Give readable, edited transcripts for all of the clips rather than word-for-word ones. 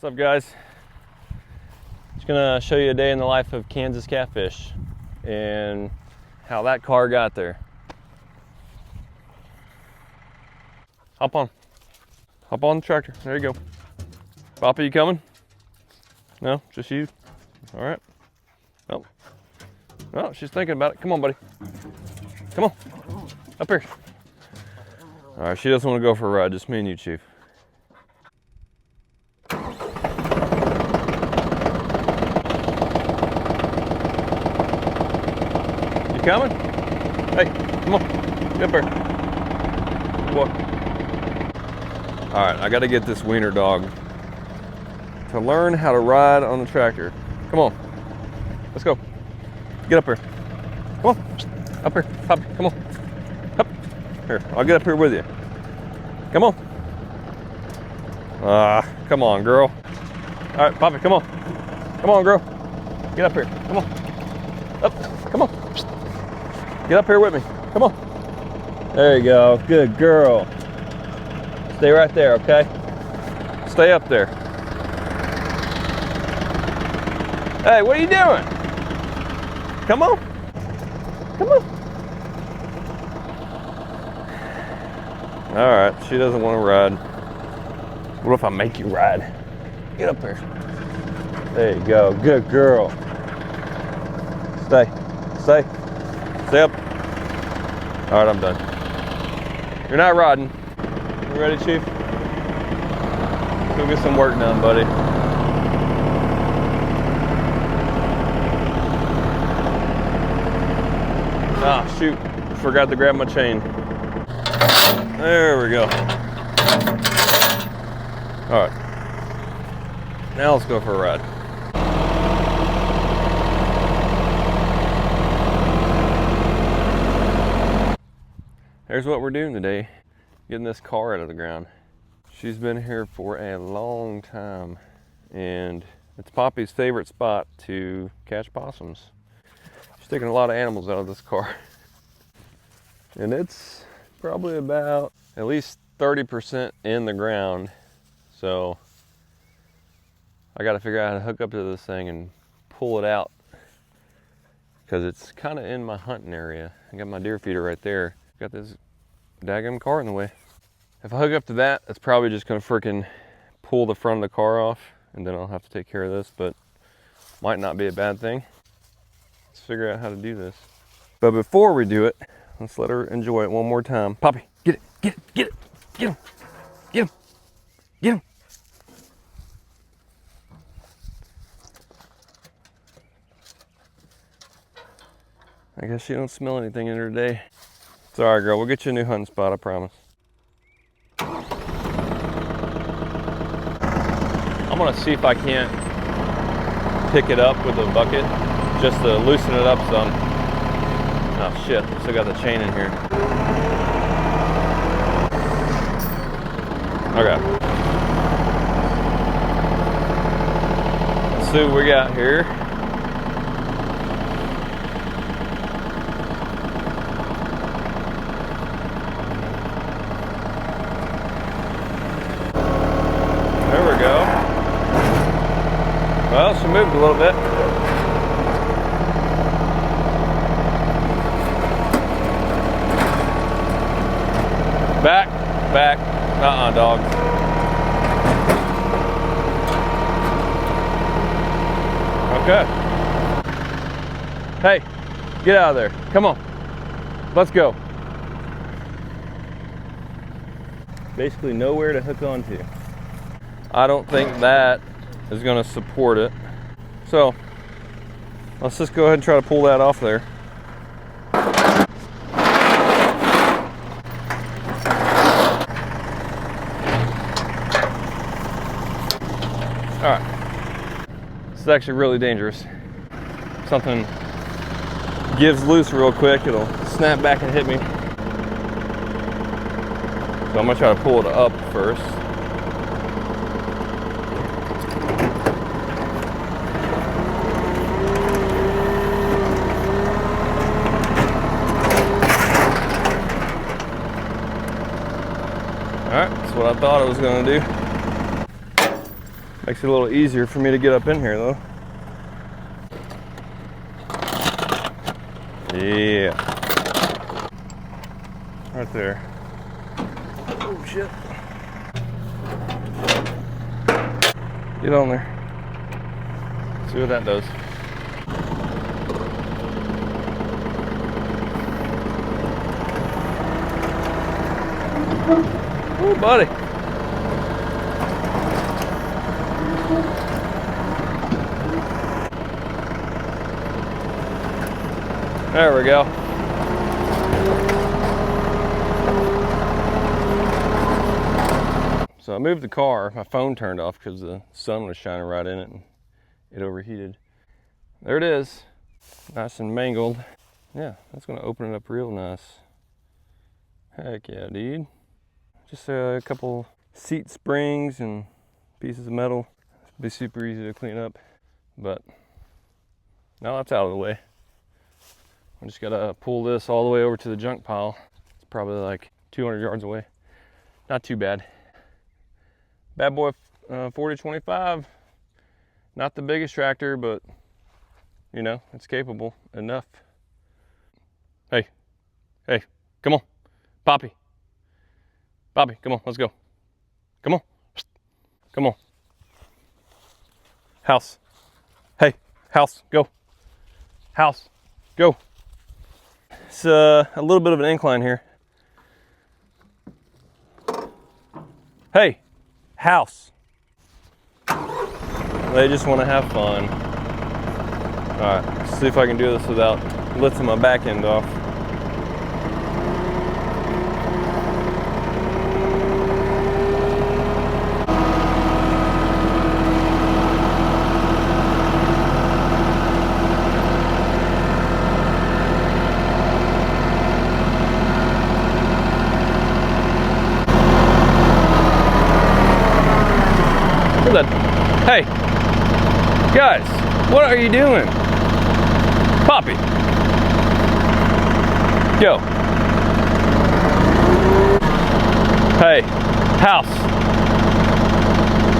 What's up, guys? Just gonna show you a day in the life of Kansas Katfish and how that car got there. Hop on the tractor. There you go. Papa, you coming? No, just you. All right. Oh, she's thinking about it. Come on, buddy. Come on, up here. All right, she doesn't want to go for a ride. Just me and you, Chief. Coming? Hey, come on, get up here. What? All right, I got to get this wiener dog to learn how to ride on the tractor. Come on, let's go. Get up here. Come on, up here, Poppy, come on. Up here, I'll get up here with you. Come on. Come on, girl. All right, Poppy, come on. Come on, girl. Get up here, come on. Up, come on. Get up here with me. Come on. There you go. Good girl. Stay right there, okay? Stay up there. Hey, what are you doing? Come on. Come on. All right, she doesn't want to ride. What if I make you ride? Get up there. There you go. Good girl. Stay. Stay. Stay up. All right, I'm done. You're not riding. You ready, Chief? Go get some work done, buddy. Ah, shoot. Forgot to grab my chain. There we go. All right. Now let's go for a ride. Here's what we're doing today, getting this car out of the ground. She's been here for a long time, and it's Poppy's favorite spot to catch possums. She's taking a lot of animals out of this car. And it's probably about at least 30% in the ground. So I gotta figure out how to hook up to this thing and pull it out, because it's kind of in my hunting area. I got my deer feeder right there. Got this daggum car in the way. If I hook up to that, it's probably just gonna frickin' pull the front of the car off, and then I'll have to take care of this, but might not be a bad thing. Let's figure out how to do this. But before we do it, let's let her enjoy it one more time. Poppy, get it, get it, get it, get him, get him, get him. I guess she don't smell anything in her day. It's all right, girl. We'll get you a new hunting spot, I promise. I'm gonna see if I can't pick it up with a bucket, just to loosen it up some. Oh shit, still got the chain in here. Okay. Let's see what we got here. Well, she moved a little bit. Back, back. Dog. Okay. Hey, get out of there. Come on. Let's go. Basically nowhere to hook onto. I don't think that is going to support it. So let's just go ahead and try to pull that off there. All right, this is actually really dangerous. Something gives loose real quick, it'll snap back and hit me. So I'm gonna try to pull it up first. Alright, that's what I thought I was going to do. Makes it a little easier for me to get up in here though. Yeah. Right there. Oh shit. Get on there. See what that does. Oh, buddy. There we go. So I moved the car. My phone turned off because the sun was shining right in it and it overheated. There it is. Nice and mangled. Yeah, that's gonna open it up real nice. Heck yeah, dude. Just a couple seat springs and pieces of metal. It'll be super easy to clean up, but now that's out of the way. I just gotta pull this all the way over to the junk pile. It's probably like 200 yards away. Not too bad. Bad boy 4025. Not the biggest tractor, but you know, it's capable enough. Hey, hey, come on, Poppy. Poppy, come on, let's go. Come on, come on. House. Hey, house, go. House, go. It's a little bit of an incline here. Hey, house. They just want to have fun. All right, let's see if I can do this without lifting my back end off. Hey, guys, what are you doing? Poppy, go. Hey, house,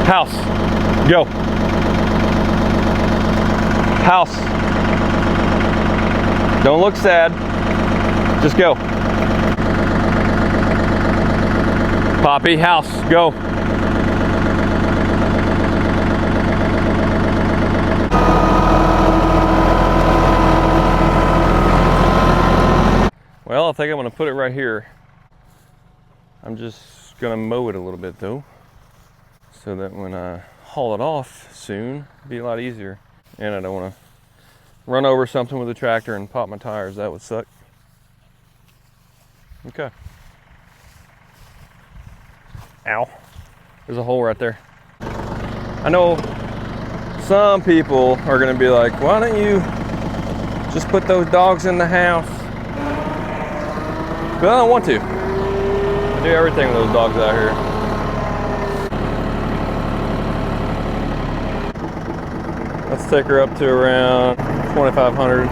house, go. House, don't look sad, just go. Poppy, house, go. Well, I think I'm going to put it right here. I'm just going to mow it a little bit though, so that when I haul it off soon, it'll be a lot easier. And I don't want to run over something with the tractor and pop my tires. That would suck. Okay. Ow. There's a hole right there. I know some people are going to be like, why don't you just put those dogs in the house? But I don't want to. I do everything with those dogs out here. Let's take her up to around 2,500.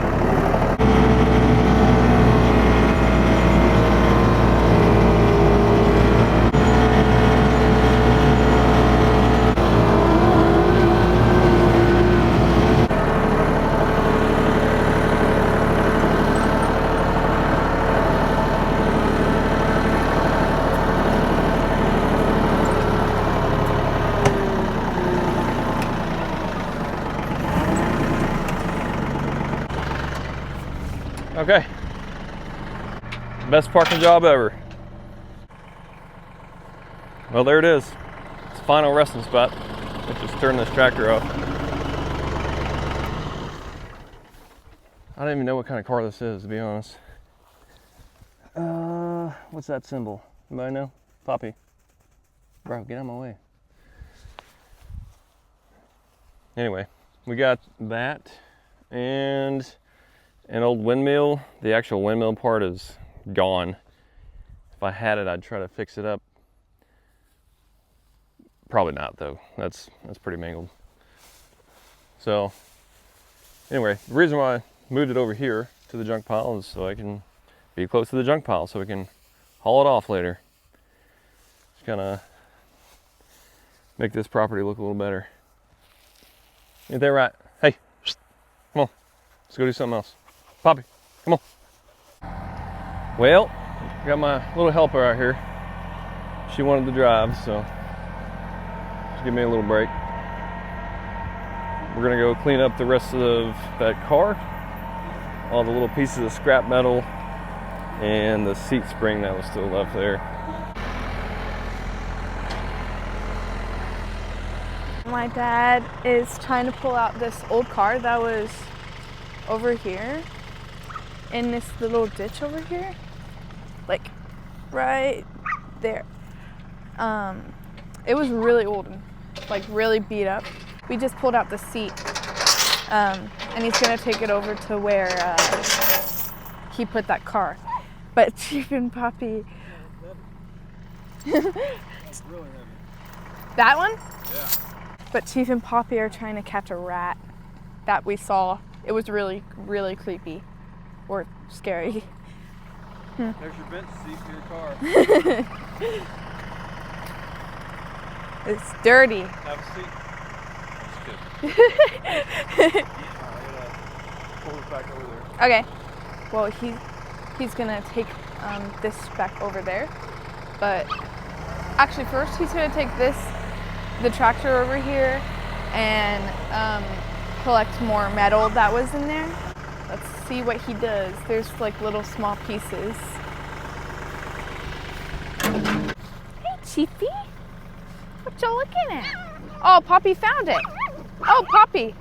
Okay, best parking job ever. Well, there it is. It's the final resting spot. Let's just turn this tractor off. I don't even know what kind of car this is, to be honest. What's that symbol? Anybody know? Poppy. Bro, get out of my way. Anyway, we got that and an old windmill. The actual windmill part is gone. If I had it, I'd try to fix it up. Probably not though. That's pretty mangled. So anyway, the reason why I moved it over here to the junk pile is so I can be close to the junk pile so we can haul it off later. Just kind of make this property look a little better. Ain't that right? Hey, come on. Let's go do something else. Poppy, come on. Well, got my little helper out here. She wanted to drive, so just give me a little break. We're gonna go clean up the rest of that car. All the little pieces of scrap metal and the seat spring that was still left there. My dad is trying to pull out this old car that was over here in this little ditch over here, like right there. It was really old and like really beat up. We just pulled out the seat, and he's gonna take it over to where he put that car. But Chief and Poppy. That's really heavy. That one? Yeah. But Chief and Poppy are trying to catch a rat that we saw. It was really, really creepy or scary. There's your bench seat for your car. It's dirty. Have a seat. Just kidding. Pull it back over there. Okay. Well, he's gonna take this back over there, but actually first he's gonna take the tractor over here and collect more metal that was in there. Let's see what he does. There's like little small pieces. Hey, Chiefy. What you looking at? Oh, Poppy found it. Oh, Poppy.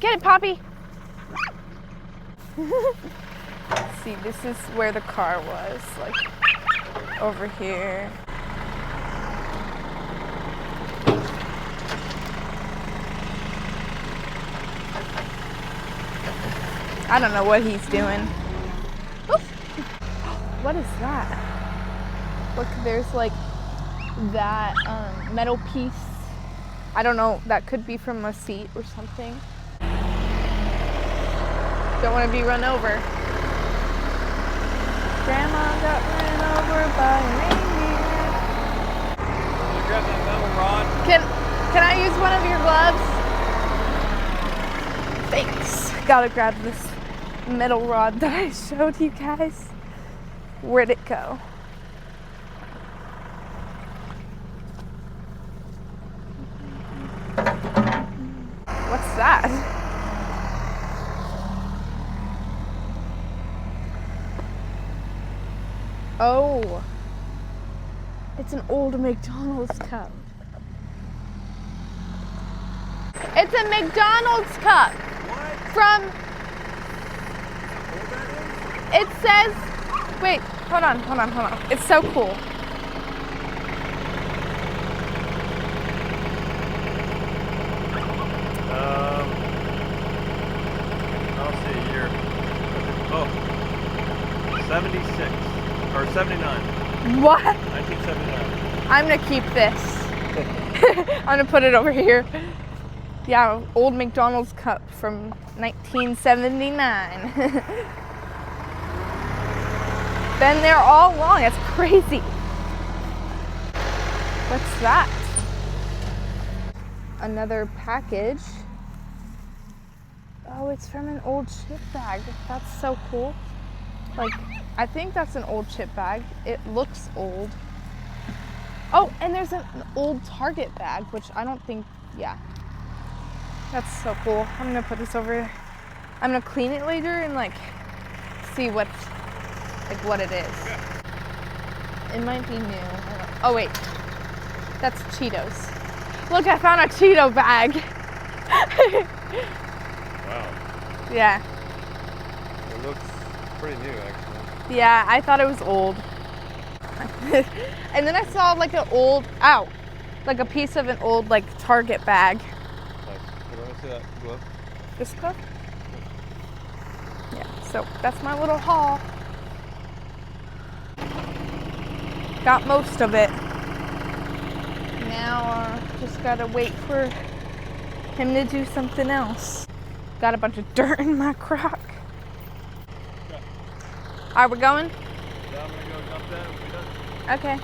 Get it, Poppy. See, this is where the car was, like over here. I don't know what he's doing. Oof. What is that? Look, there's like that metal piece. I don't know, that could be from a seat or something. Don't want to be run over. Grandma got ran over by a reindeer. Can you grab that metal rod? Can I use one of your gloves? Thanks. Gotta grab this metal rod that I showed you guys. Where'd it go? What's that? Oh, it's an old McDonald's cup. It's a McDonald's cup. What? From, it says, wait, hold on. It's so cool. I don't see a year. Oh, 76 or 79. What? 1979. I'm gonna keep this. I'm gonna put it over here. Yeah, old McDonald's cup from 1979. Been there all along. That's crazy. What's that? Another package. Oh, it's from an old chip bag. That's so cool. Like, I think that's an old chip bag. It looks old. Oh, and there's an old Target bag, which I don't think, yeah. That's so cool. I'm gonna put this over. I'm gonna clean it later and like see what it is. It might be new. Oh wait, that's Cheetos. Look, I found a Cheeto bag. Wow. Yeah. It looks pretty new, actually. Yeah, I thought it was old. And then I saw like an old, like a piece of an old like Target bag. Nice. Let me see that glove. This glove? Yeah, so that's my little haul. Got most of it. Now just gotta wait for him to do something else. Got a bunch of dirt in my crock. Okay. Are we going? Yeah, I'm gonna go dump that and we'll be done. Okay.